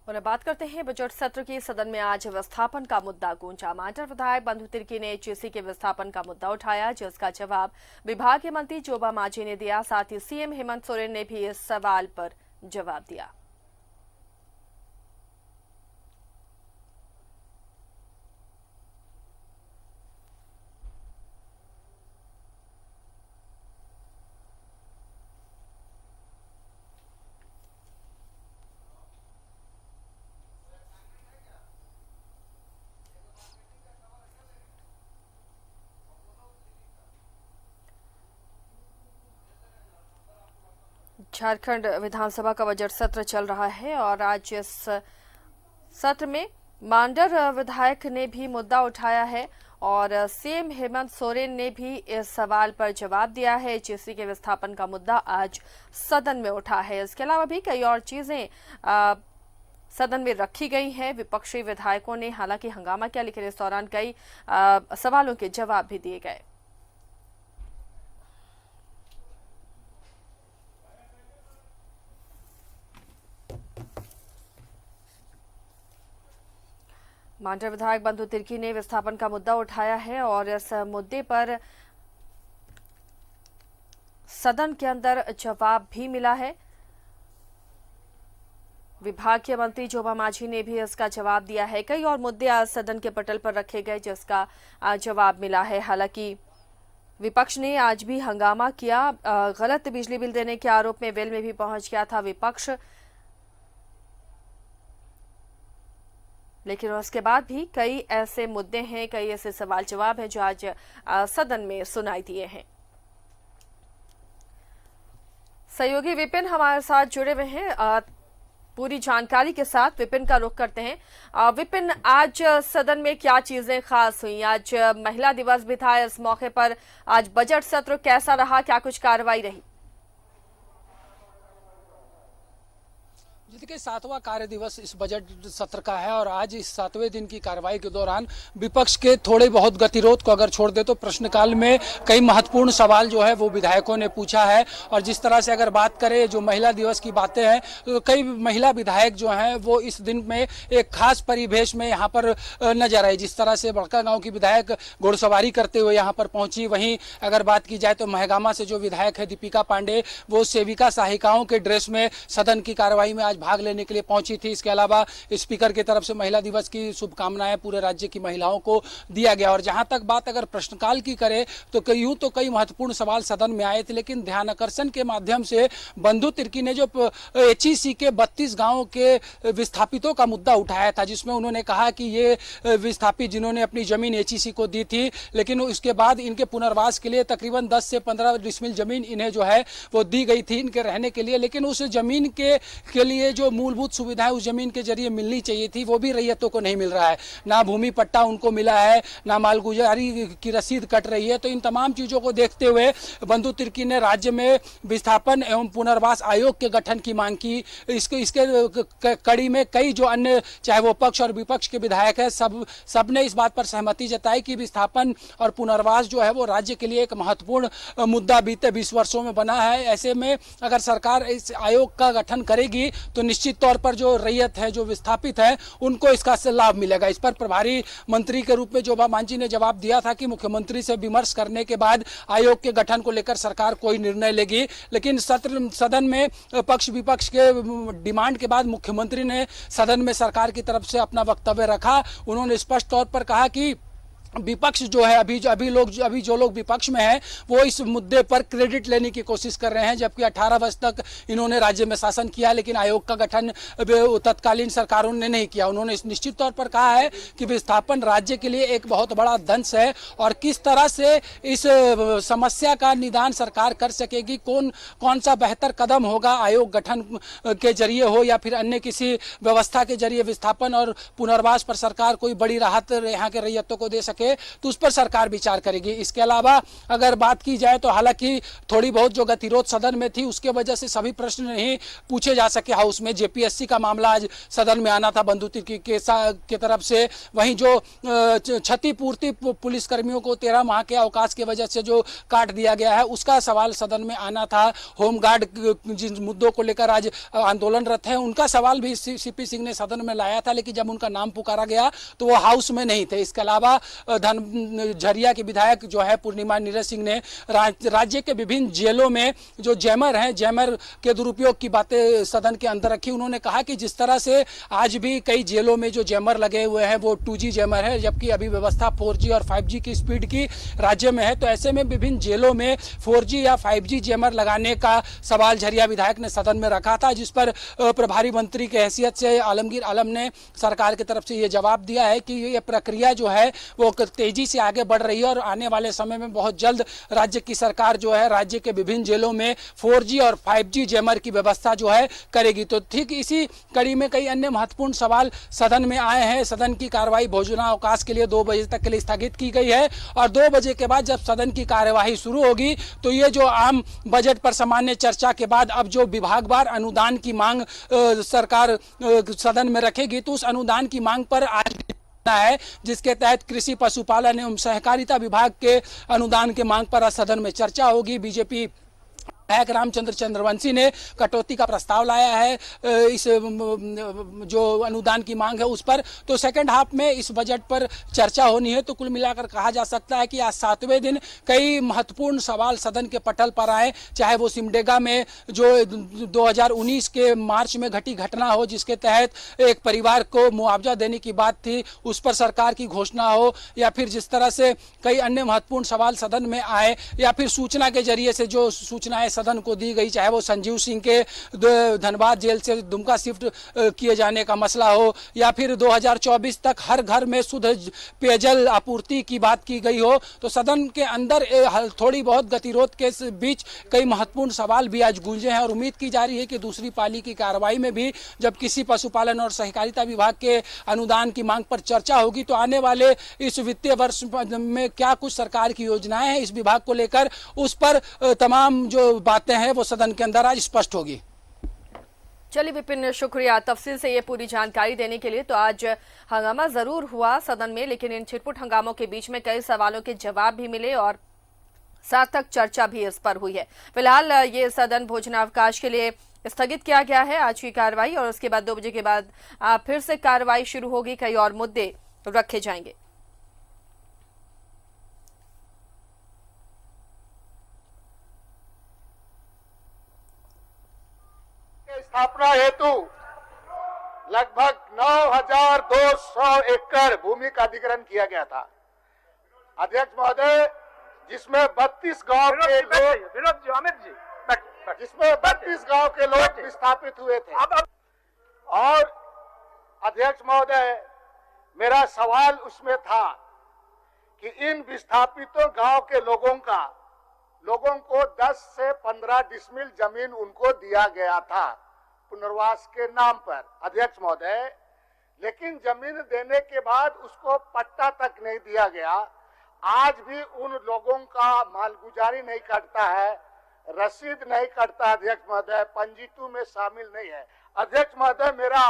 और बात करते हैं बजट सत्र की। सदन में आज विस्थापन का मुद्दा गूंजा। मांडर विधायक बंधु तिर्की ने एचईसी के विस्थापन का मुद्दा उठाया, जिसका जवाब विभाग के मंत्री जोबा मांझी ने दिया। साथ ही सीएम हेमंत सोरेन ने भी इस सवाल पर जवाब दिया। झारखंड विधानसभा का बजट सत्र चल रहा है और आज इस सत्र में मांडर विधायक ने भी मुद्दा उठाया है और सीएम हेमंत सोरेन ने भी इस सवाल पर जवाब दिया है। एचईसी के विस्थापन का मुद्दा आज सदन में उठा है। इसके अलावा भी कई और चीजें सदन में रखी गई हैं। विपक्षी विधायकों ने हालांकि हंगामा किया, लेकिन इस दौरान कई सवालों के जवाब भी दिए गए। मांडर विधायक बंधु तिर्की ने विस्थापन का मुद्दा उठाया है और इस मुद्दे पर सदन के अंदर जवाब भी मिला है। विभाग के मंत्री जोबा मांझी ने भी इसका जवाब दिया है। कई और मुद्दे आज सदन के पटल पर रखे गए, जिसका जवाब मिला है। हालांकि विपक्ष ने आज भी हंगामा किया। गलत बिजली बिल देने के आरोप में वेल में भी पहुंच गया था विपक्ष, लेकिन उसके बाद भी कई ऐसे मुद्दे हैं, कई ऐसे सवाल जवाब हैं जो आज सदन में सुनाई दिए हैं। सहयोगी विपिन हमारे साथ जुड़े हुए हैं पूरी जानकारी के साथ। विपिन का रुख करते हैं। विपिन, आज सदन में क्या चीजें खास हुई? आज महिला दिवस भी था, इस मौके पर आज बजट सत्र कैसा रहा, क्या कुछ कार्रवाई रही? देखिए, 7वां कार्य दिवस इस बजट सत्र का है और आज इस 7वें दिन की कार्रवाई के दौरान विपक्ष के थोड़े बहुत गतिरोध को अगर छोड़ दे तो प्रश्नकाल में कई महत्वपूर्ण सवाल जो है वो विधायकों ने पूछा है। और जिस तरह से अगर बात करें जो महिला दिवस की बातें हैं तो कई महिला विधायक जो हैं वो इस दिन में एक खास परिवेश में यहाँ पर नजर आए। जिस तरह से बड़कागांव की विधायक घुड़सवारी करते हुए यहाँ पर पहुंची, वहीं अगर बात की जाए तो महगामा से जो विधायक है दीपिका पांडे, वो सेविका सहायिकाओं के ड्रेस में सदन की कार्रवाई में आज भाग लेने के लिए पहुंची थी। इसके अलावा स्पीकर की तरफ से महिला दिवस की शुभकामनाएं पूरे राज्य की महिलाओं को दिया गया। और जहां तक बात अगर प्रश्नकाल की करें तो कई महत्वपूर्ण सवाल सदन में आए थे, लेकिन ध्यान आकर्षण के माध्यम से बंधु तिर्की ने जो एचईसी के 32 गांवों के विस्थापितों का मुद्दा उठाया था, जिसमें उन्होंने कहा कि ये विस्थापित जिन्होंने अपनी जमीन एचईसी को दी थी, लेकिन उसके बाद इनके पुनर्वास के लिए तकरीबन 10 से 15 डिसमिल जमीन इन्हें जो है वो दी गई थी इनके रहने के लिए, लेकिन उस जमीन के लिए जो मूलभूत सुविधाएं उस जमीन के जरिए मिलनी चाहिए थी वो भी रैयतों को नहीं मिल रहा है। ना भूमि पट्टा उनको मिला है, ना मालगुजारी की रसीद कट रही है। तो इन तमाम चीजों को देखते हुए बंधु तिर्की ने राज्य में विस्थापन एवं पुनर्वास आयोग के गठन की मांग की। इसके कड़ी में कई जो अन्य चाहे वो पक्ष और विपक्ष के विधायक है सबने इस बात पर सहमति जताई कि विस्थापन और पुनर्वास जो है वो राज्य के लिए एक महत्वपूर्ण मुद्दा बीते 20 वर्षों में बना है। ऐसे में अगर सरकार इस आयोग का गठन करेगी तो निश्चित तौर पर जो रैयत है, जो विस्थापित है, उनको इसका लाभ मिलेगा। इस पर प्रभारी मंत्री के रूप में जोबा मांझी ने जवाब दिया था कि मुख्यमंत्री से विमर्श करने के बाद आयोग के गठन को लेकर सरकार कोई निर्णय लेगी। लेकिन सदन में पक्ष विपक्ष के डिमांड के बाद मुख्यमंत्री ने सदन में सरकार की तरफ से अपना वक्तव्य रखा। उन्होंने स्पष्ट तौर पर कहा कि विपक्ष जो है अभी जो लोग विपक्ष में हैं वो इस मुद्दे पर क्रेडिट लेने की कोशिश कर रहे हैं, जबकि 18 वर्ष तक इन्होंने राज्य में शासन किया, लेकिन आयोग का गठन तत्कालीन सरकारों ने नहीं किया। उन्होंने निश्चित तौर पर कहा है कि विस्थापन राज्य के लिए एक बहुत बड़ा दंश है और किस तरह से इस समस्या का निदान सरकार कर सकेगी, कौन सा बेहतर कदम होगा, आयोग गठन के जरिए हो या फिर अन्य किसी व्यवस्था के जरिए विस्थापन और पुनर्वास पर सरकार कोई बड़ी राहत यहाँ के रैयतों को दे सके। सके तो उस पर सरकार विचार करेगी। इसके अलावा अगर बात की जाए तो हालांकि थोड़ी बहुत जो गतिरोध सदन में थी उसके वजह से सभी प्रश्न नहीं पूछे जा सके हाउस में। जेपीएससी का मामला आज सदन में आना था बंधुत्व की तरफ से, वहीं जो क्षतिपूर्ति पुलिसकर्मियों को 13 माह के अवकाश की वजह से जो काट दिया गया है उसका सवाल सदन में आना था। होमगार्ड जिन मुद्दों को लेकर आज आंदोलनरत है उनका सवाल भी सीपी सिंह ने सदन में लाया था, लेकिन जब उनका नाम पुकारा गया तो वो हाउस में नहीं थे। इसके अलावा झरिया के विधायक जो है पूर्णिमा नीरज सिंह ने राज्य के विभिन्न जेलों में जो जैमर हैं, जैमर के दुरुपयोग की बातें सदन के अंदर रखी। उन्होंने कहा कि जिस तरह से आज भी कई जेलों में जो जैमर लगे हुए हैं वो 2G जैमर है, जबकि अभी व्यवस्था 4G और 5G की स्पीड की राज्य में है, तो ऐसे में विभिन्न जेलों में 4G या 5G जैमर लगाने का सवाल झरिया विधायक ने सदन में रखा था, जिस पर प्रभारी मंत्री के हैसियत से आलमगीर आलम ने सरकार की तरफ से ये जवाब दिया है कि ये प्रक्रिया जो है वो तेजी से आगे बढ़ रही है और आने वाले समय में बहुत जल्द राज्य की सरकार जो है राज्य के विभिन्न जेलों में 4G और 5G जैमर की व्यवस्था जो है करेगी। तो ठीक इसी कड़ी में कई अन्य महत्वपूर्ण सवाल सदन में आए हैं। सदन की कार्रवाई भोजनावकाश के लिए 2 बजे तक के लिए स्थगित की गई है और 2 बजे के बाद जब सदन की कार्यवाही शुरू होगी तो ये जो आम बजट पर सामान्य चर्चा के बाद अब जो विभागवार अनुदान की मांग सरकार सदन में रखेगी तो उस अनुदान की मांग पर आज है, जिसके तहत कृषि पशुपालन एवं सहकारिता विभाग के अनुदान के मांग पर सदन में चर्चा होगी। बीजेपी विधायक रामचंद्र चंद्रवंशी ने कटौती का प्रस्ताव लाया है इस जो अनुदान की मांग है उस पर, तो सेकंड हाफ में इस बजट पर चर्चा होनी है। तो कुल मिलाकर कहा जा सकता है कि आज 7वें दिन कई महत्वपूर्ण सवाल सदन के पटल पर आए, चाहे वो सिमडेगा में जो 2019 के मार्च में घटी घटना हो जिसके तहत एक परिवार को मुआवजा देने की बात थी उस पर सरकार की घोषणा हो, या फिर जिस तरह से कई अन्य महत्वपूर्ण सवाल सदन में आए, या फिर सूचना के जरिए से जो सूचनाएं सदन को दी गई, चाहे वो संजीव सिंह के धनबाद जेल से दुमका शिफ्ट किए जाने का मसला हो, या फिर 2024 तक हर घर में शुद्ध पेयजल आपूर्ति की बात की गई हो, तो सदन के अंदर थोड़ी बहुत गतिरोध के बीच कई महत्वपूर्ण सवाल भी आज गूंजे हैं और उम्मीद की जा रही है कि दूसरी पाली की कार्रवाई में भी जब किसी पशुपालन और सहकारिता विभाग के अनुदान की मांग पर चर्चा होगी तो आने वाले इस वित्तीय वर्ष में क्या कुछ सरकार की योजनाएं हैं इस विभाग को लेकर, उस पर तमाम जो बातें हैं वो सदन के अंदर आज स्पष्ट होगी। चलिए विपिन, शुक्रिया तफसील से ये पूरी जानकारी देने के लिए। तो आज हंगामा जरूर हुआ सदन में, लेकिन इन छिटपुट हंगामों के बीच में कई सवालों के जवाब भी मिले और सार्थक चर्चा भी इस पर हुई है। फिलहाल ये सदन भोजनावकाश के लिए स्थगित किया गया है आज की कार्रवाई, और उसके बाद 2 बजे के बाद फिर से कार्रवाई शुरू होगी, कई और मुद्दे रखे जाएंगे। स्थापना हेतु लगभग 9,200 एकड़ भूमि का अधिग्रहण किया गया था। अध्यक्ष महोदय, जिसमें 32 गांव के लोग विस्थापित हुए थे। और अध्यक्ष महोदय, मेरा सवाल उसमें था कि इन विस्थापितों गांव के लोगों को 10 से 15 डिसमिल जमीन उनको दिया गया था पुनर्वास के नाम पर, अध्यक्ष महोदय, लेकिन जमीन देने के बाद उसको पट्टा तक नहीं दिया गया। आज भी उन लोगों का मालगुजारी नहीं कटता है, रसीद नहीं कटता अध्यक्ष महोदय, पंजीतु में शामिल नहीं है। अध्यक्ष महोदय, मेरा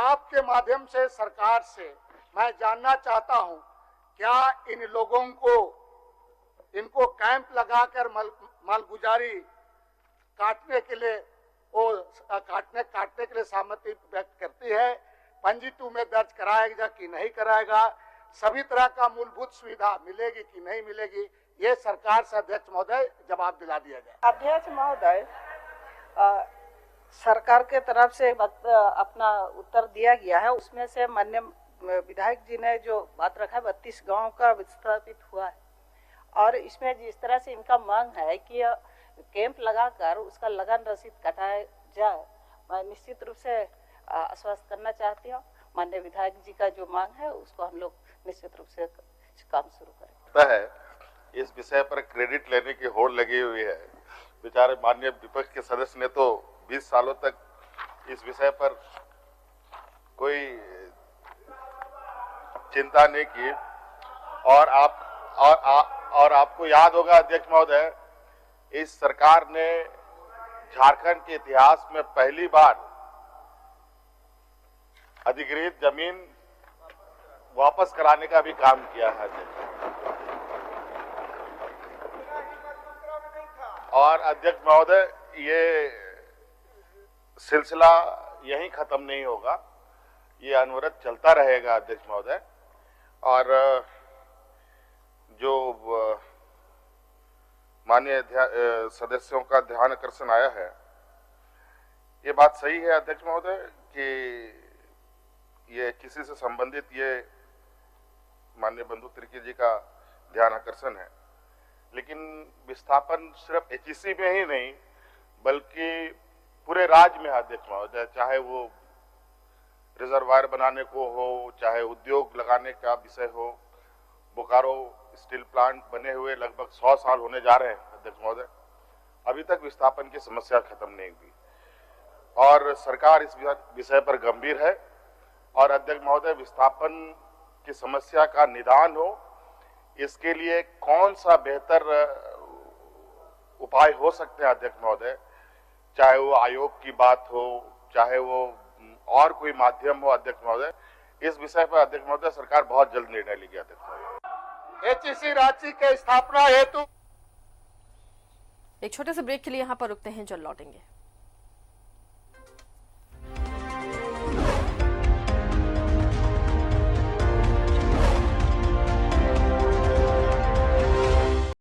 आपके माध्यम से सरकार से मैं जानना चाहता हूं, क्या इन लोगों को इनको कैंप लगाकर मालगुजारी काटने के लिए सहमति व्यक्त करती है? पंजीतु में दर्ज कराएगा कि नहीं कराएगा? सभी तरह का मूलभूत सुविधा मिलेगी कि नहीं मिलेगी? ये सरकार से अध्यक्ष महोदय जवाब दिला दिया जाए। अध्यक्ष महोदय, सरकार के तरफ से अपना उत्तर दिया गया है, उसमें से माननीय विधायक जी ने जो बात रखा है 32 गांव का विस्थापित हुआ है, और इसमें जिस तरह से इनका मांग है कि कैंप लगाकर उसका लगन रसीद कटाया जाए, मैं निश्चित रूप से आश्वस्त करना चाहती हूँ। माननीय विधायक जी का जो मांग है उसको हम लोग निश्चित रूप से काम शुरू करेंगे। इस विषय पर क्रेडिट लेने की होड़ लगी हुई है। बेचारे माननीय विपक्ष के सदस्य ने तो 20 सालों तक इस विषय पर कोई चिंता नहीं की। और आपको याद होगा अध्यक्ष महोदय, इस सरकार ने झारखंड के इतिहास में पहली बार अधिग्रहित जमीन वापस कराने का भी काम किया है और अध्यक्ष महोदय, ये सिलसिला यहीं खत्म नहीं होगा, ये अनवरत चलता रहेगा अध्यक्ष महोदय। और जो माननीय सदस्यों का ध्यान आकर्षण आया है, ये बात सही है अध्यक्ष महोदय कि ये किसी से संबंधित ये माननीय बंधु तिर्की जी का ध्यान आकर्षण है, लेकिन विस्थापन सिर्फ एचईसी में ही नहीं बल्कि पूरे राज्य में है अध्यक्ष महोदय, चाहे वो रिजर्वायर बनाने को हो, चाहे उद्योग लगाने का विषय हो। बोकारो स्टील प्लांट बने हुए लगभग 100 साल होने जा रहे हैं अध्यक्ष महोदय, अभी तक विस्थापन की समस्या खत्म नहीं हुई और सरकार इस विषय पर गंभीर है। और अध्यक्ष महोदय, विस्थापन की समस्या का निदान हो, इसके लिए कौन सा बेहतर उपाय हो सकते हैं अध्यक्ष महोदय, चाहे वो आयोग की बात हो, चाहे वो और कोई माध्यम हो अध्यक्ष महोदय, इस विषय पर अध्यक्ष महोदय सरकार बहुत जल्द निर्णय लेगी अध्यक्ष महोदय। एचईसी रांची के स्थापना हेतु एक छोटे से ब्रेक के लिए यहाँ पर रुकते हैं, जल्द लौटेंगे।